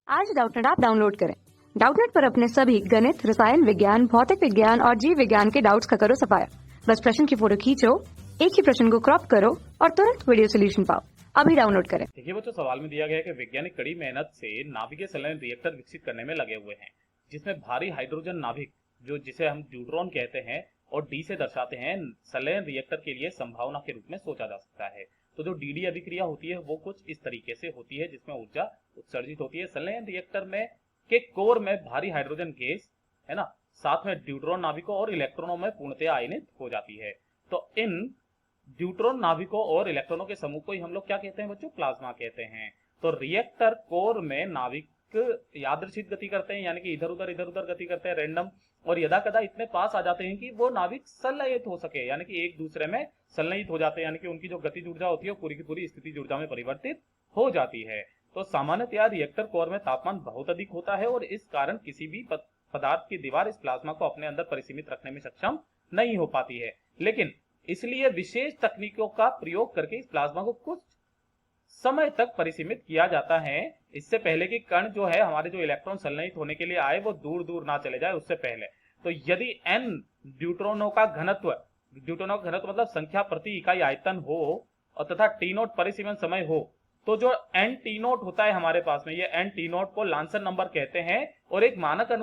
आज Doubtnut app download करें। Doubtnut पर अपने सभी गणित, रसायन विज्ञान, भौतिक विज्ञान और जीव विज्ञान के डाउट्स का करो सफाया। बस प्रश्न की फोटो खींचो, एक ही प्रश्न को क्रॉप करो और तुरंत वीडियो सोल्यूशन पाओ। अभी डाउनलोड करें। देखिए बच्चों, सवाल में दिया गया है कि वैज्ञानिक कड़ी मेहनत से नाभिकीय संलयन रिएक्टर विकसित करने में लगे हुए हैं, जिसमें भारी हाइड्रोजन नाभिक जिसे हम ड्यूट्रॉन कहते हैं और डी से दर्शाते हैं, संलयन रिएक्टर के लिए संभावना के रूप में सोचा जा सकता है। तो जो डी अभिक्रिया होती है वो कुछ इस तरीके से होती है, जिसमें ऊर्जा उत्सर्जित होती है। संलयन रिएक्टर में के कोर में भारी हाइड्रोजन गैस है ना, साथ में ड्यूट्रॉन नाभिकों और इलेक्ट्रॉनों में पूर्णतया आयनित हो जाती है। तो इन ड्यूट्रॉन नाभिकों और इलेक्ट्रॉनों के समूह को ही हम लोग क्या कहते हैं बच्चों? प्लाज्मा कहते हैं। तो रिएक्टर कोर में नाभिक यादृच्छिक गति करते हैं, यानी कि इधर उधर गति करते हैं, रैंडम, और यदा कदा इतने पास आ जाते हैं कि वो नाभिक संलयित हो सके, यानी कि एक दूसरे में संलयित हो जाते हैं, यानी कि उनकी जो गतिज ऊर्जा होती है वो पूरी की पूरी स्थितिज ऊर्जा में परिवर्तित हो जाती है। तो सामान्यतया रिएक्टर कोर में तापमान बहुत अधिक होता है और इस कारण किसी भी पदार्थ की दीवार इस प्लाज्मा को अपने अंदर परिसीमित रखने में सक्षम नहीं हो पाती है। लेकिन इसलिए विशेष तकनीकों का प्रयोग करके इस प्लाज्मा को कुछ समय तक परिसीमित किया जाता है, इससे पहले कि कण जो है हमारे जो इलेक्ट्रॉन संलयित होने के लिए आए वो दूर दूर ना चले जाए, उससे पहले। तो यदि n ड्यूट्रॉनों का घनत्व मतलब संख्या प्रति इकाई आयतन हो और तथा टी नोट परिसीमन समय हो, तो जो n टी नोट होता है हमारे पास में, ये n टी नोट को लांसन नंबर कहते हैं। और एक मानक के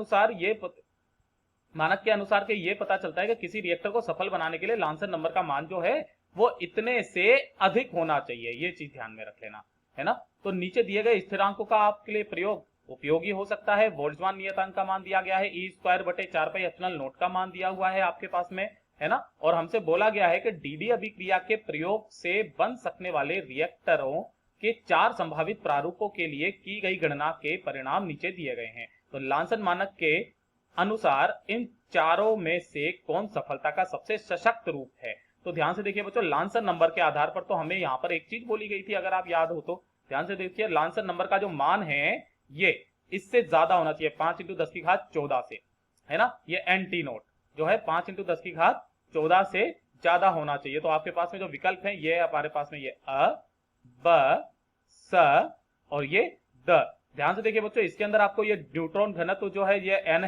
अनुसार के ये पता चलता है कि किसी रिएक्टर को सफल बनाने के लिए लांसन नंबर का मान जो है वो इतने से अधिक होना चाहिए। ये चीज ध्यान में रख लेना है ना। तो नीचे दिए गए स्थिरांकों का आपके लिए प्रयोग उपयोगी हो सकता है। बोल्ट्जमान नियतांक का मान दिया गया है, E²/4πε0 का मान दिया हुआ है आपके पास में, है ना। और हमसे बोला गया है कि डी अभिक्रिया के प्रयोग से बन सकने वाले रिएक्टरों के 4 संभावित प्रारूपों के लिए की गई गणना के परिणाम नीचे दिए गए हैं। तो लांसन मानक के अनुसार इन चारों में से कौन सफलता का सबसे सशक्त रूप है? तो ध्यान से देखिए बच्चों, लांसन नंबर के आधार पर तो हमें यहाँ पर एक चीज बोली गई थी, अगर आप याद हो तो ध्यान से देखिए, लांसन नंबर का जो मान है ये इससे ज्यादा होना चाहिए, 5 × 10⁻14 से, है ना। ये एन टी नोट जो है 5 × 10⁻14 से ज्यादा होना चाहिए। तो आपके पास में जो विकल्प है ये हमारे पास में ये अ, ब, स और ये द। ध्यान से देखिए बच्चों, इसके अंदर आपको ये न्यूट्रॉन घनत्व जो है ये n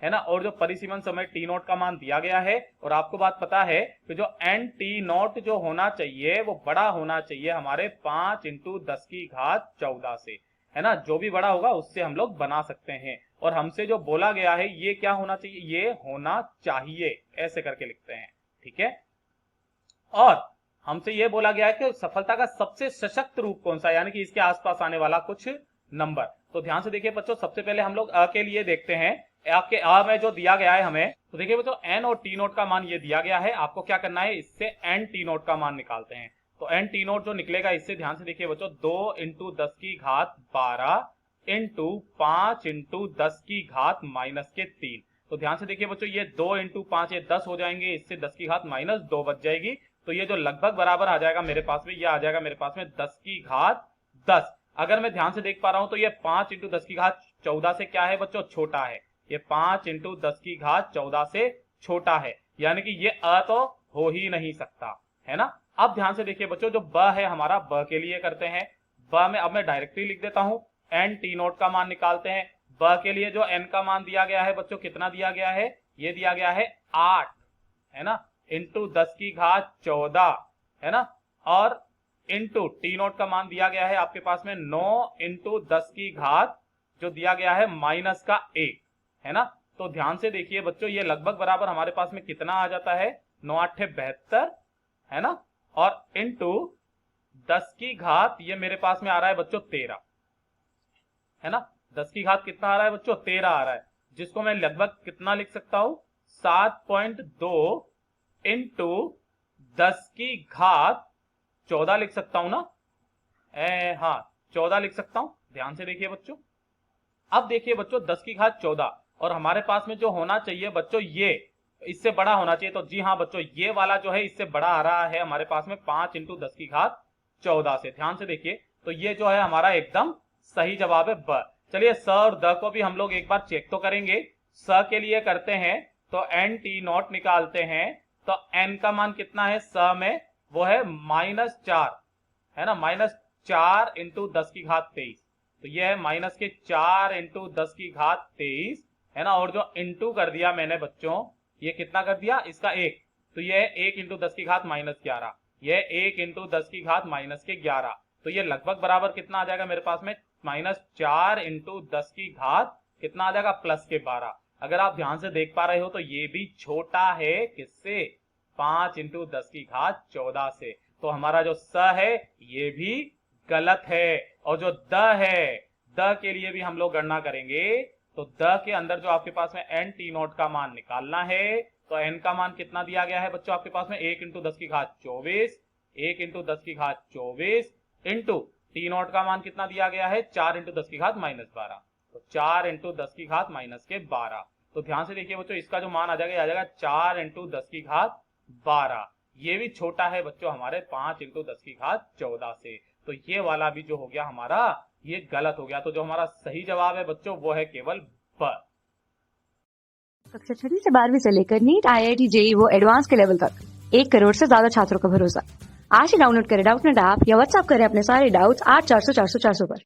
है ना, और जो परिसीमन समय टी नोट का मान दिया गया है। और आपको बात पता है कि जो एन टी नोट जो होना चाहिए वो बड़ा होना चाहिए हमारे 5 × 10⁻14 से, है ना। जो भी बड़ा होगा उससे हम लोग बना सकते हैं। और हमसे जो बोला गया है ये क्या होना चाहिए? ये होना चाहिए, ऐसे करके लिखते हैं, ठीक है। और हमसे ये बोला गया है कि सफलता का सबसे सशक्त रूप कौन सा, यानी कि इसके आसपास आने वाला कुछ नंबर। तो ध्यान से देखिए बच्चों, सबसे पहले हम लोग अ के लिए देखते हैं। आपके अ में जो दिया गया है हमें, तो देखिए बच्चों एन और टी नोट का मान ये दिया गया है। आपको क्या करना है, इससे एन टी नोट का मान निकालते हैं। तो एन टी नोट जो निकलेगा इससे, ध्यान से देखिए बच्चों, 2 × 10⁻12 × 5 × 10⁻³ तो ध्यान से देखिए बच्चों, ये 2 × 5 ये 10 हो जाएंगे, इससे 10⁻² बच जाएगी। तो ये जो लगभग बराबर आ जाएगा मेरे पास में, ये आ जाएगा मेरे पास में 10⁻10। अगर मैं ध्यान से देख पा रहा हूं तो ये 5 × 10⁻14 से क्या है बच्चों? छोटा है। ये 5 × 10⁻14 से छोटा है, यानी कि ये अ तो हो ही नहीं सकता, है ना। अब ध्यान से देखिए बच्चों, जो ब है हमारा, ब के लिए करते हैं। ब में अब मैं डायरेक्टली लिख देता हूं, एन टी नोट का मान निकालते हैं। ब के लिए जो एन का मान दिया गया है बच्चों, कितना दिया गया है? ये दिया गया है 8, है ना, × 10⁻14, है ना। और इंटू टी नोट का मान दिया गया है आपके पास में 9 × 10⁻, जो दिया गया है -1, है ना। तो ध्यान से देखिए बच्चों, ये लगभग बराबर हमारे पास में कितना आ जाता है? 9 × 8 = 72, है ना। और इंटू 10⁻, ये मेरे पास में आ रहा है बच्चों 13, है ना। 10⁻ कितना आ रहा है बच्चों? 13 आ रहा है, जिसको मैं लगभग कितना लिख सकता हूं? 7.2 × 10⁻14 लिख सकता हूं ना। हाँ, 14 लिख सकता हूं। ध्यान से देखिए बच्चों, अब देखिए बच्चों 10⁻14 और हमारे पास में जो होना चाहिए बच्चों, ये इससे बड़ा होना चाहिए। तो जी हाँ बच्चों, ये वाला जो है इससे बड़ा आ रहा है हमारे पास में 5 × 10⁻14 से। ध्यान से देखिए, तो ये जो है हमारा एकदम सही जवाब है ब। चलिए स और द को भी हम लोग एक बार चेक तो करेंगे। स के लिए करते हैं तो एन टी नोट निकालते हैं। तो एन का मान कितना है स में? वो है -4, है ना, -4 × 10⁻23, तो ये है माइनस के 4 इंटू 10 की घात 23, है ना। और जो इंटू कर दिया मैंने बच्चों, ये कितना कर दिया, इसका 1, तो ये 1 इंटू 10 की घात -11, ये 1 इंटू 10 की घात -11, तो ये लगभग बराबर कितना आ जाएगा मेरे पास में, -4 इंटू 10 की घात कितना आ जाएगा, +12। अगर आप ध्यान से देख पा रहे हो तो ये भी छोटा है किससे, 5 इंटू 10 की घात 14 से। तो हमारा जो स है ये भी गलत है। और जो द है, द के लिए भी हम लोग गणना करेंगे। तो द के अंदर जो आपके पास में एन टी नोट का मान निकालना है, तो एन का मान कितना दिया गया है बच्चों आपके पास में, 1 इंटू 10 की घात 24, 1 इंटू 10 की घात 24 इंटू टी नोट का मान कितना दिया गया है, 4 इंटू 10 की घात -12, तो 4 इंटू 10 की घात -12। तो ध्यान से देखिए बच्चों, इसका जो मान आ जाएगा, आ जाएगा 4 इंटू 10 की घात 12। ये भी छोटा है बच्चों हमारे 5 इंटू 10 की घात 14 से। तो ये वाला भी जो हो गया हमारा, ये गलत हो गया। तो जो हमारा सही जवाब है बच्चों वो है केवल ब। कक्षा 6वीं से 12वीं से लेकर नीट, IIT, JEE वो एडवांस के लेवल तक 1 करोड़ से ज्यादा छात्रों का भरोसा। आज ही डाउनलोड करें डाउटनेट ऐप या व्हाट्सएप करें अपने सारे डाउट्स 8400 400 400 पर।